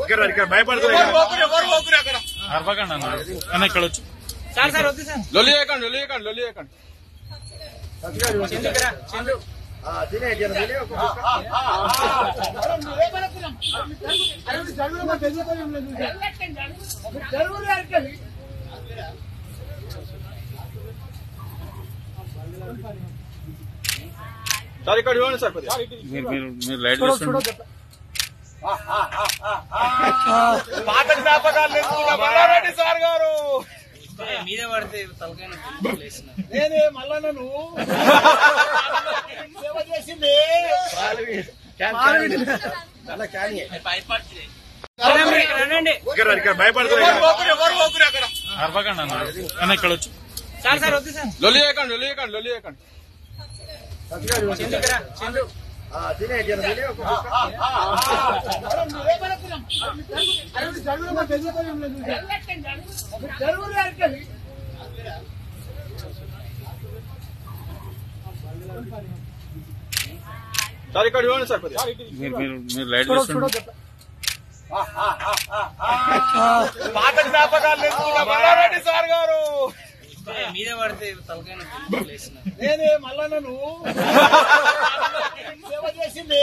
ఇక్కడ భయపడుతుంది అన్న ఇక్కడ వచ్చి సార్ సార్ వద్దు సార్ లొల్లి చేయకండి సార్ ఇక్కడ చూడండి సార్ మీరు లైట్ చూడండి పాత జ్ఞాపకాలు మల్లారెడ్డి సార్ గారు మీద పడితే నేనే మల్లన్న నువ్వు సేవ చేసింది ఇక్కడ భయపడుతుంది అన్న ఇక్కడ వచ్చి సార్ సార్ వద్దు సార్ లొల్లి చేయకండి సార్ ఇక్కడ చూడండి సార్ మీరు లైట్ చూడండి పాత జ్ఞాపకాలు మల్లారెడ్డి సార్ గారు మీద పడితే నేనే మల్లన్న నువ్వు సేవ చేసింది